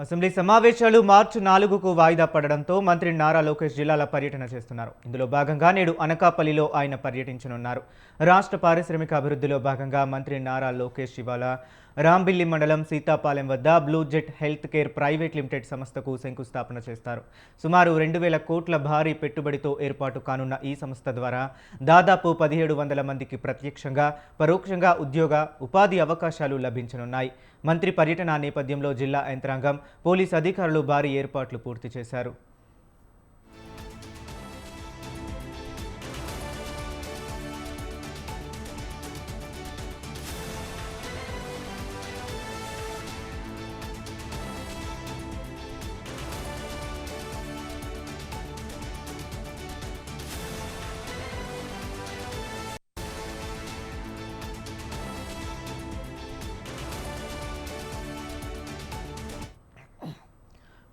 Assembly సమావేశాలు మార్చి 4కు వాయిదా పడడంతో మంత్రి నారా లోకేష్ జిల్లాల పర్యటన చేస్తున్నారు. ఇందులో భాగంగా నేడు అనకాపల్లిలో ఆయన పర్యటించనున్నారు. రాష్ట్ర పారిశ్రామిక అభివృద్ధిలో భాగంగా మంత్రి నారా లోకేష్ ఇవాళ రాంబిల్లి మండలం సీతాపాలెం వద్ద blue jet health care private limited సంస్థకు శంకుస్థాపన చేస్తారు. సుమారు 2,000 కోట్ల భారీ పెట్టుబడితో ఏర్పాటు కానున్న ఈ సంస్థ ద్వారా దాదాపు 1,700 మందికి ప్రత్యక్షంగా పరోక్షంగా ఉపాధి అవకాశాలు లభించనున్నాయి. మంత్రి పర్యటన నేపథ్యంలో జిల్లా యంత్రాంగం, పోలీస్ అధికారులు భారీ ఏర్పాట్లు పూర్తి చేశారు.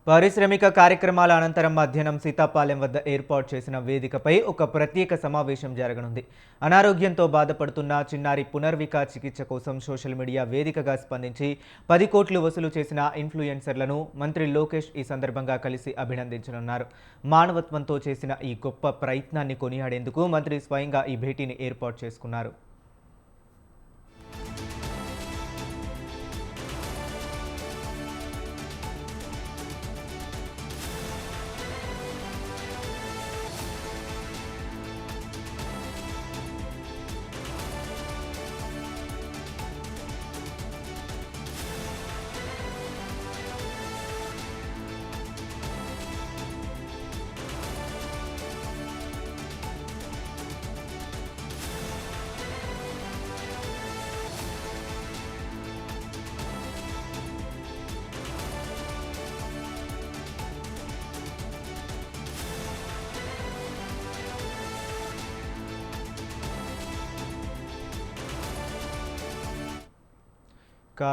పారిశ్రామిక కార్యక్రమాల అనంతరం మధ్యాహ్నం సీతాపాలెం వద్ద ఏర్పాటు చేసిన వేదికపై ఒక ప్రత్యేక సమావేశం జరగనుంది. అనారోగ్యంతో బాధపడుతున్న చిన్నారి పునర్విక చికిత్స కోసం సోషల్ మీడియా వేదికగా స్పందించి 10 కోట్లు వసూలు చేసిన ఇన్ఫ్లుయెన్సర్లను మంత్రి లోకేష్ ఈ సందర్భంగా కలిసి అభినందించనున్నారు. మానవత్వంతో చేసిన ఈ గొప్ప ప్రయత్నాన్ని కొనియాడేందుకు మంత్రి స్వయంగా ఈ భేటీని ఏర్పాటు చేసుకున్నారు.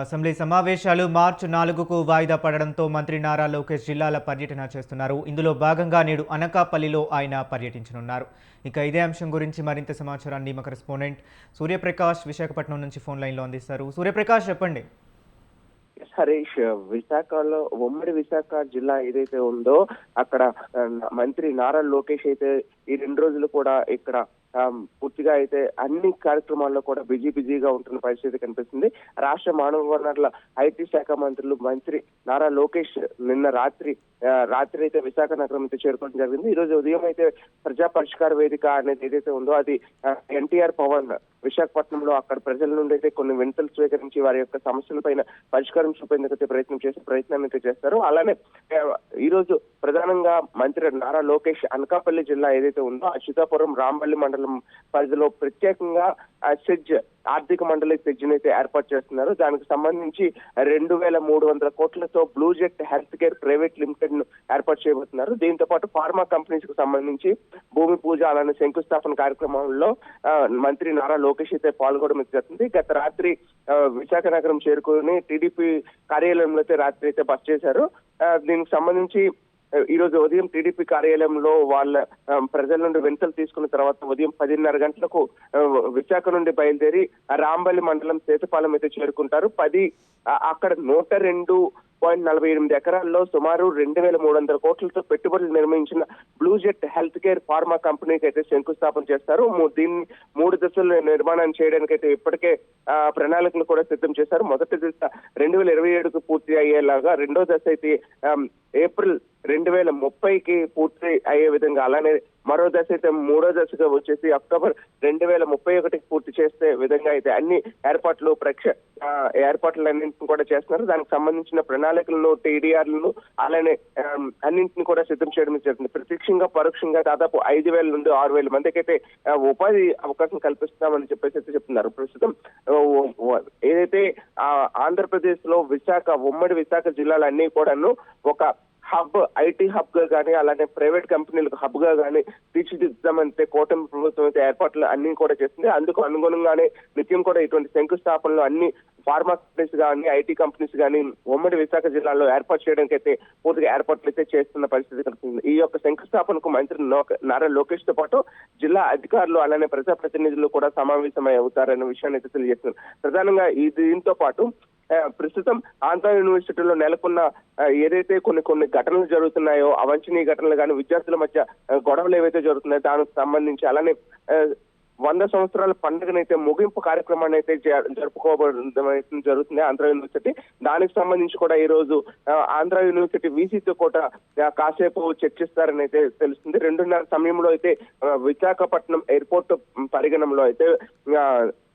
అసెంబ్లీ సమావేశాలు మార్చి 4కు వాయిదా పడడంతో మంత్రి నారా లోకేష్ జిల్లాల పర్యటన చేస్తున్నారు. ఇందులో భాగంగా నేడు అనకాపల్లిలో ఆయన పర్యటించనున్నారు. ఇక ఇదే అంశం గురించి మరింత సమాచారాన్ని మా కరెస్పాండెంట్ సూర్యప్రకాష్ విశాఖపట్నం నుంచి ఫోన్ లైన్లో అందిస్తారు. సూర్యప్రకాష్, చెప్పండి. హరీష్, విశాఖలో ఉమ్మడి విశాఖ జిల్లా ఏదైతే ఉందో అక్కడ మంత్రి నారా లోకేష్ అయితే ఈ 2 రోజులు కూడా ఇక్కడ పూర్తిగా అయితే అన్ని కార్యక్రమాల్లో కూడా బిజీగా ఉంటున్న పరిస్థితి కనిపిస్తుంది. రాష్ట్ర మానవ వనరుల ఐటీ శాఖ మంత్రి నారా లోకేష్ నిన్న రాత్రి అయితే విశాఖ నగరం అయితే చేరుకోవడం జరిగింది. ఈ రోజు ఉదయం అయితే ప్రజా పరిష్కార వేదిక అనేది ఏదైతే ఉందో అది ఎన్టీఆర్ భవన్ విశాఖపట్నంలో అక్కడ ప్రజల నుండి అయితే కొన్ని వినతులు స్వీకరించి వారి యొక్క సమస్యలపైన పరిష్కారం చూపేందుకైతే ప్రయత్నాన్ని అయితే చేస్తారు. అలానే ఈ రోజు ప్రధానంగా మంత్రి నారా లోకేష్ అనకాపల్లి జిల్లా ఏదైతే ఉందో అచ్యుతాపురం రాంబల్లి మండలం పరిధిలో ప్రత్యేకంగా సెజ్ ఆర్థిక మండలి సెజ్ అయితే ఏర్పాటు చేస్తున్నారు. దానికి సంబంధించి 2,300 కోట్లతో blue jet health care private limited ను ఏర్పాటు చేయబోతున్నారు. దీంతో పాటు ఫార్మా కంపెనీస్ కు సంబంధించి భూమి పూజ అలానే శంకుస్థాపన కార్యక్రమంలో మంత్రి నారా లోకేష్ అయితే పాల్గొనడం జరుగుతుంది. గత రాత్రి విశాఖ నగరం చేరుకుని టీడీపీ కార్యాలయంలో అయితే రాత్రి అయితే బస చేశారు. దీనికి సంబంధించి ఈ రోజు ఉదయం టీడీపీ కార్యాలయంలో వాళ్ళ ప్రజల నుండి వినతులు తీసుకున్న తర్వాత ఉదయం 10:30 గంటలకు విశాఖ నుండి బయలుదేరి రాంబల్లి మండలం సీతాపాలెం అయితే చేరుకుంటారు. అక్కడ 102.48 ఎకరాల్లో సుమారు 2,300 కోట్లతో పెట్టుబడులు నిర్మించిన blue jet health care pharma కంపెనీకి అయితే శంకుస్థాపన చేస్తారు. దీన్ని 3 దశల్లో నిర్మాణం చేయడానికి అయితే ఇప్పటికే ప్రణాళికలు కూడా సిద్ధం చేశారు. మొదటి దశ 2027కు పూర్తి అయ్యేలాగా, రెండో దశ అయితే ఏప్రిల్ 2030కి పూర్తి అయ్యే విధంగా, అలానే మరో దశ అయితే మూడో దశగా వచ్చేసి అక్టోబర్ 2031కి పూర్తి చేసే విధంగా అయితే అన్ని ఏర్పాట్లన్నింటిని కూడా చేస్తున్నారు. దానికి సంబంధించిన ప్రణాళికలను, టీడీఆర్లను అలానే అన్నింటిని కూడా సిద్ధం చేయడం జరుగుతుంది. ప్రత్యక్షంగా పరోక్షంగా దాదాపు 5,000 నుండి 6,000 మందికి అయితే ఉపాధి అవకాశం కల్పిస్తామని చెప్పేసి అయితే చెప్తున్నారు. ప్రస్తుతం ఏదైతే ఆంధ్రప్రదేశ్ లో ఉమ్మడి విశాఖ జిల్లాలన్నీ కూడాను ఒక హబ్, ఐటీ హబ్ గా కానీ అలానే ప్రైవేట్ కంపెనీలకు హబ్ గా కానీ తీర్చిదిద్దామంటే కూటమి ప్రభుత్వం అయితే ఏర్పాట్లు అన్ని కూడా చేస్తుంది. అందుకు అనుగుణంగానే నిత్యం కూడా ఇటువంటి శంకుస్థాపనలు అన్ని ఫార్మా కంపెనీస్ కానీ ఐటీ కంపెనీస్ కానీ ఉమ్మడి విశాఖ జిల్లాలో ఏర్పాటు చేయడానికి అయితే పూర్తిగా ఏర్పాట్లు అయితే చేస్తున్న పరిస్థితి కనిపిస్తుంది. ఈ యొక్క శంకుస్థాపనకు మంత్రి నారా లోకేష్ తో పాటు జిల్లా అధికారులు అలానే ప్రజాప్రతినిధులు కూడా సమావేశమై అవుతారనే విషయాన్ని అయితే తెలియజేస్తున్నారు. ప్రధానంగా దీంతో పాటు ప్రస్తుతం ఆంధ్ర యూనివర్సిటీలో నెలకొన్న ఏదైతే కొన్ని ఘటనలు జరుగుతున్నాయో, అవాంఛనీయ ఘటనలు కానీ, విద్యార్థుల మధ్య గొడవలు ఏవైతే జరుగుతున్నాయో దానికి సంబంధించి, అలానే 100 సంవత్సరాల పండుగనైతే ముగింపు కార్యక్రమాన్ని అయితే జరుపుకోవడం జరుగుతుంది ఆంధ్ర యూనివర్సిటీ. దానికి సంబంధించి కూడా ఈ రోజు ఆంధ్ర యూనివర్సిటీ వీసీతో కూడా కాసేపు చర్చిస్తారని అయితే తెలుస్తుంది. 2:30 సమయంలో అయితే విశాఖపట్నం ఎయిర్పోర్ట్ పరిగణంలో అయితే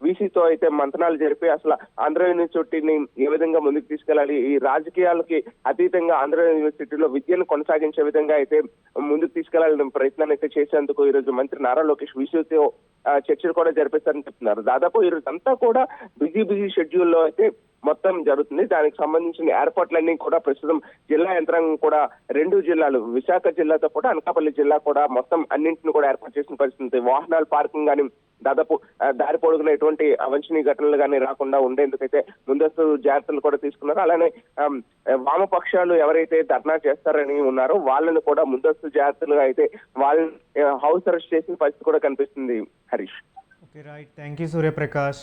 వీసీతో అయితే మంతనాలు జరిపి అసలు ఆంధ్ర యూనివర్సిటీని ఏ విధంగా ముందుకు తీసుకెళ్లాలి, ఈ రాజకీయాలకి అతీతంగా ఆంధ్ర యూనివర్సిటీలో విద్యను కొనసాగించే విధంగా అయితే ముందుకు తీసుకెళ్లాలని ప్రయత్నాన్ని అయితే చేసేందుకు ఈ రోజు మంత్రి నారా లోకేష్ వీసీతో చర్చలు కూడా జరిపిస్తారని చెప్తున్నారు. దాదాపు ఈ రోజు అంతా కూడా బిజీ షెడ్యూల్లో అయితే మొత్తం జరుగుతుంది. దానికి సంబంధించిన ఏర్పాట్లన్నీ కూడా ప్రస్తుతం జిల్లా యంత్రాంగం కూడా 2 జిల్లాలు, విశాఖ జిల్లాతో పాటు అనకాపల్లి జిల్లా కూడా మొత్తం అన్నింటిని కూడా ఏర్పాటు చేసిన పరిస్థితి. వాహనాల పార్కింగ్ కానీ, దాదాపు దారి పొడుగున ఎటువంటి అవాంఛనీయ ఘటనలు కానీ రాకుండా ఉండేందుకైతే ముందస్తు జాగ్రత్తలు కూడా తీసుకున్నారు. అలానే వామపక్షాలు ఎవరైతే ధర్నా చేస్తారని ఉన్నారో వాళ్ళని కూడా ముందస్తు జాగ్రత్తలుగా అయితే వాళ్ళని హౌస్ అరెస్ట్ చేసిన పరిస్థితి కూడా కనిపిస్తుంది. Harish. Okay, right. Thank you Suryaprakash.